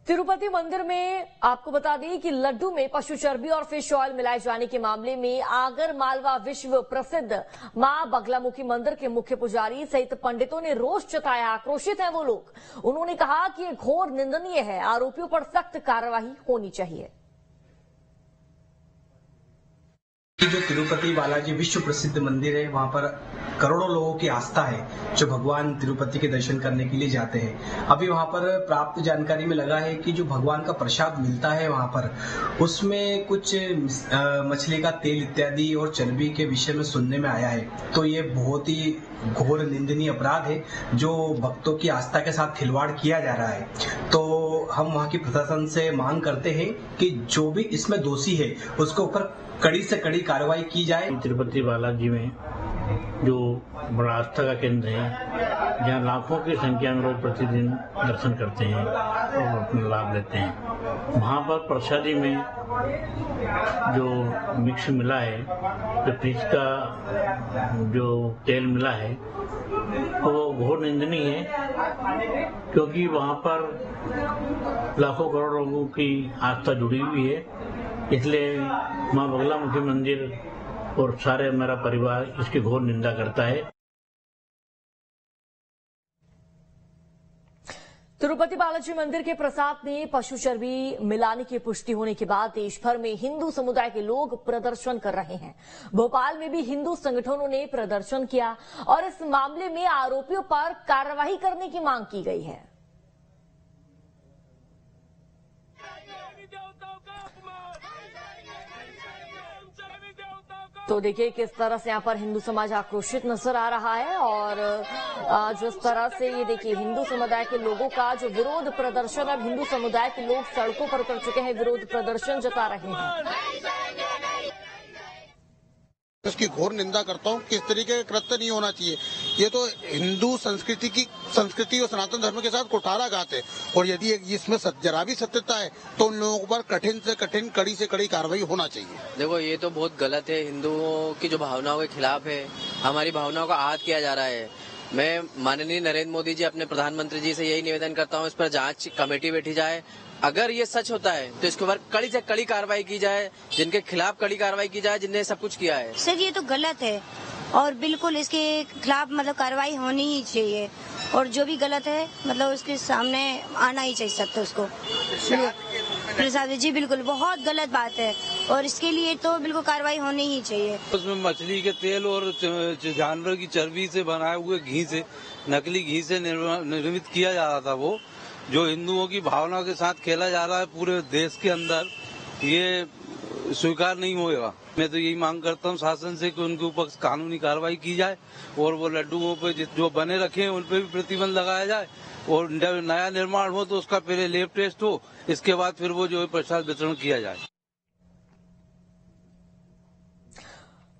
तिरुपति मंदिर में आपको बता दें कि लड्डू में पशु चर्बी और फिश ऑयल मिलाए जाने के मामले में आगर मालवा विश्व प्रसिद्ध मां बगलामुखी मंदिर के मुख्य पुजारी सहित पंडितों ने रोष जताया। आक्रोशित हैं वो लोग। उन्होंने कहा कि ये घोर निंदनीय है, आरोपियों पर सख्त कार्रवाई होनी चाहिए। जो तिरुपति बालाजी विश्व प्रसिद्ध मंदिर है, वहाँ पर करोड़ों लोगों की आस्था है जो भगवान तिरुपति के दर्शन करने के लिए जाते हैं। अभी वहाँ पर प्राप्त जानकारी में लगा है कि जो भगवान का प्रसाद मिलता है वहाँ पर, उसमें कुछ मछली का तेल इत्यादि और चर्बी के विषय में सुनने में आया है। तो ये बहुत ही घोर निंदनीय अपराध है जो भक्तों की आस्था के साथ खिलवाड़ किया जा रहा है। तो हम वहाँ की प्रशासन से मांग करते हैं कि जो भी इसमें दोषी है उसके ऊपर कड़ी से कड़ी कार्रवाई की जाए। तिरुपति बालाजी में जो बड़ा आस्था का केंद्र है, जहाँ लाखों की संख्या में लोग प्रतिदिन दर्शन करते हैं और अपना लाभ लेते हैं, वहाँ पर प्रसादी में जो मिक्स मिला है, जो फिश का जो तेल मिला है, तो वो घोर निंदनीय है, क्योंकि वहाँ पर लाखों करोड़ लोगों की आस्था जुड़ी हुई है। इसलिए मां बगलामुखी मंदिर और सारे मेरा परिवार इसकी घोर निंदा करता है। तिरुपति बालाजी मंदिर के प्रसाद में पशु चर्बी मिलाने की पुष्टि होने के बाद देश भर में हिंदू समुदाय के लोग प्रदर्शन कर रहे हैं। भोपाल में भी हिंदू संगठनों ने प्रदर्शन किया और इस मामले में आरोपियों पर कार्रवाई करने की मांग की गई है। तो देखिए किस तरह से यहाँ पर हिंदू समाज आक्रोशित नजर आ रहा है और जिस तरह से ये देखिए हिंदू समुदाय के लोगों का जो विरोध प्रदर्शन, अब हिंदू समुदाय के लोग सड़कों पर उतर चुके हैं, विरोध प्रदर्शन जता रहे हैं। इसकी घोर निंदा करता हूँ। किस तरीके का कृत्य नहीं होना चाहिए। ये तो हिंदू संस्कृति और सनातन धर्म के साथ कुठारा घात है, और यदि इसमें जरा भी सत्यता है तो उन लोगों पर कठिन से कठिन, कड़ी से कड़ी कार्रवाई होना चाहिए। देखो, ये तो बहुत गलत है, हिंदुओं की जो भावनाओं के खिलाफ है, हमारी भावनाओं का आहत किया जा रहा है। मैं माननीय नरेंद्र मोदी जी, अपने प्रधानमंत्री जी से यही निवेदन करता हूँ, इस पर जांच कमेटी बैठी जाए। अगर ये सच होता है तो इसके ऊपर कड़ी से कड़ी कार्रवाई की जाए, जिनके खिलाफ कड़ी कार्रवाई की जाए, जिनने सब कुछ किया है। सर, ये तो गलत है और बिल्कुल इसके खिलाफ कार्रवाई होनी ही चाहिए, और जो भी गलत है उसके सामने आना ही चाहिए सकता उसको। प्रसाद जी, बिल्कुल बहुत गलत बात है और इसके लिए तो बिल्कुल कार्रवाई होनी ही चाहिए। उसमें मछली के तेल और जानवर की चर्बी से बनाए हुए घी से, नकली घी से निर्मित किया जा रहा था। वो जो हिंदुओं की भावना के साथ खेला जा रहा है पूरे देश के अंदर, ये स्वीकार नहीं होगा। मैं तो यही मांग करता हूँ शासन से कि उनके ऊपर कानूनी कार्रवाई की जाए और वो लड्डुओं पे जो बने रखे हैं उन पे भी प्रतिबंध लगाया जाए, और नया निर्माण हो तो उसका पहले लैब टेस्ट हो, इसके बाद फिर वो जो प्रसाद वितरण किया जाए।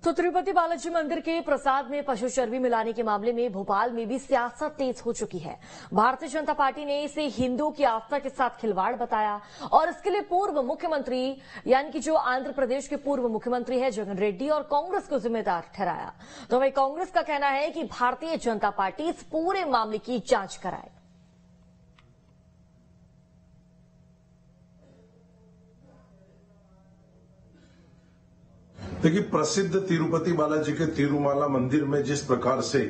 तो तिरुपति बालाजी मंदिर के प्रसाद में पशु चर्बी मिलाने के मामले में भोपाल में भी सियासत तेज हो चुकी है। भारतीय जनता पार्टी ने इसे हिंदुओं की आस्था के साथ खिलवाड़ बताया और इसके लिए पूर्व मुख्यमंत्री यानी कि जो आंध्र प्रदेश के पूर्व मुख्यमंत्री है जगन रेड्डी और कांग्रेस को जिम्मेदार ठहराया। तो वही कांग्रेस का कहना है कि भारतीय जनता पार्टी इस पूरे मामले की जांच कराए। देखिए, प्रसिद्ध तिरुपति बालाजी के तिरुमाला मंदिर में जिस प्रकार से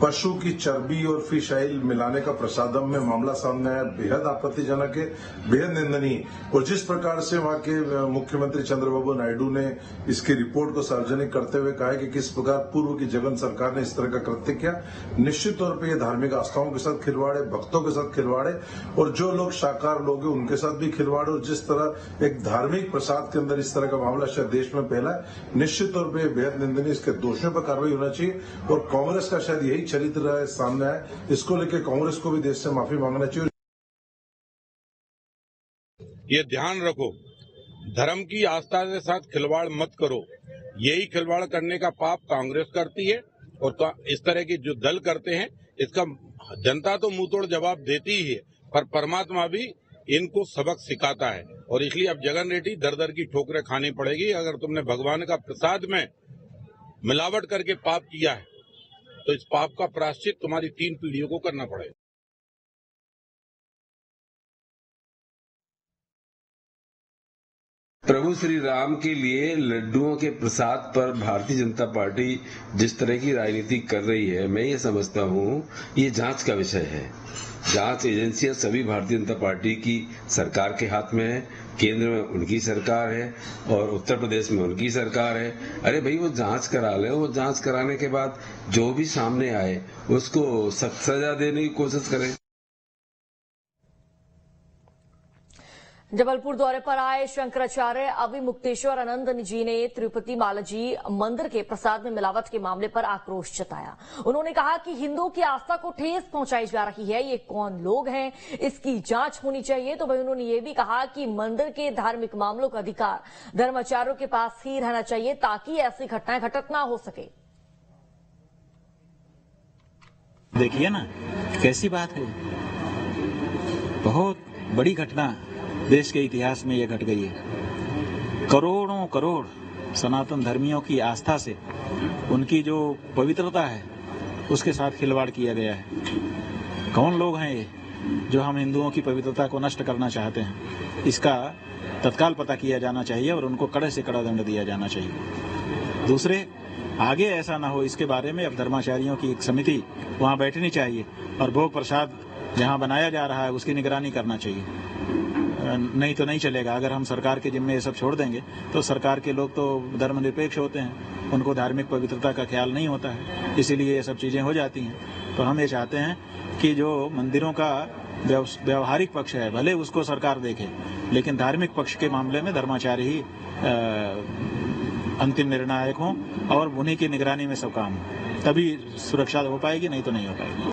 पशु की चर्बी और फिश ऑयल मिलाने का प्रसादम में मामला सामने आया, बेहद आपत्तिजनक है, बेहद निंदनीय। और जिस प्रकार से वहां के मुख्यमंत्री चंद्रबाबू नायडू ने इसकी रिपोर्ट को सार्वजनिक करते हुए कहा है कि किस प्रकार पूर्व की जगन सरकार ने इस तरह का कृत्य किया, निश्चित तौर पर यह धार्मिक आस्थाओं के साथ खिलवाड़ है, भक्तों के साथ खिलवाड़ है, और जो लोग शाकाहार लोग हैं उनके साथ भी खिलवाड़। और जिस तरह एक धार्मिक प्रसाद के अंदर इस तरह का मामला शायद देश में फैला है, निश्चित तौर पर बेहद निंदनीय। इसके दोषियों पर कार्रवाई होना चाहिए और कांग्रेस का शायद यही चरित्र सामने आए, इसको लेकर कांग्रेस को भी देश से माफी मांगना चाहिए। ये ध्यान रखो, धर्म की आस्था के साथ खिलवाड़ मत करो। यही खिलवाड़ करने का पाप कांग्रेस करती है और इस तरह की जो दल करते हैं, इसका जनता तो मुंहतोड़ जवाब देती ही है, पर परमात्मा भी इनको सबक सिखाता है। और इसलिए अब जगन रेड्डी दर दर की ठोकरें खानी पड़ेगी। अगर तुमने भगवान का प्रसाद में मिलावट करके पाप किया है तो इस पाप का प्रायश्चित तुम्हारी 3 पीढ़ियों को करना पड़ेगा। प्रभु श्री राम के लिए लड्डुओं के प्रसाद पर भारतीय जनता पार्टी जिस तरह की राजनीति कर रही है, मैं ये समझता हूँ ये जांच का विषय है। जांच एजेंसियां सभी भारतीय जनता पार्टी की सरकार के हाथ में है, केंद्र में उनकी सरकार है और उत्तर प्रदेश में उनकी सरकार है। अरे भाई वो जांच करा ले, वो जांच कराने के बाद जो भी सामने आए उसको सख्त सजा देने की कोशिश करें। जबलपुर दौरे पर आए शंकराचार्य अभिमुक्तेश्वर आनंद जी ने तिरुपति बालाजी मंदिर के प्रसाद में मिलावट के मामले पर आक्रोश जताया। उन्होंने कहा कि हिंदुओं की आस्था को ठेस पहुंचाई जा रही है, ये कौन लोग हैं, इसकी जांच होनी चाहिए। तो वहीं उन्होंने ये भी कहा कि मंदिर के धार्मिक मामलों का अधिकार धर्माचार्यों के पास ही रहना चाहिए ताकि ऐसी घटनाएं घटित ना हो सके। देखिए ना कैसी बात है, बहुत बड़ी घटना देश के इतिहास में यह घट गई है। करोड़ों करोड़ सनातन धर्मियों की आस्था से उनकी जो पवित्रता है उसके साथ खिलवाड़ किया गया है। कौन लोग हैं ये जो हम हिंदुओं की पवित्रता को नष्ट करना चाहते हैं? इसका तत्काल पता किया जाना चाहिए और उनको कड़े से कड़ा दंड दिया जाना चाहिए। दूसरे, आगे ऐसा ना हो इसके बारे में अब धर्माचार्यों की एक समिति वहां बैठनी चाहिए और भोग प्रसाद जहां बनाया जा रहा है उसकी निगरानी करना चाहिए। नहीं तो नहीं चलेगा। अगर हम सरकार के जिम्मे ये सब छोड़ देंगे तो सरकार के लोग तो धर्मनिरपेक्ष होते हैं, उनको धार्मिक पवित्रता का ख्याल नहीं होता है, इसीलिए ये सब चीजें हो जाती हैं। तो हम ये चाहते हैं कि जो मंदिरों का व्यवहारिक पक्ष है भले उसको सरकार देखे, लेकिन धार्मिक पक्ष के मामले में धर्माचार्य ही अंतिम निर्णायक हों और उन्हीं की निगरानी में सब काम हो, तभी सुरक्षा हो पाएगी, नहीं तो नहीं हो पाएगी।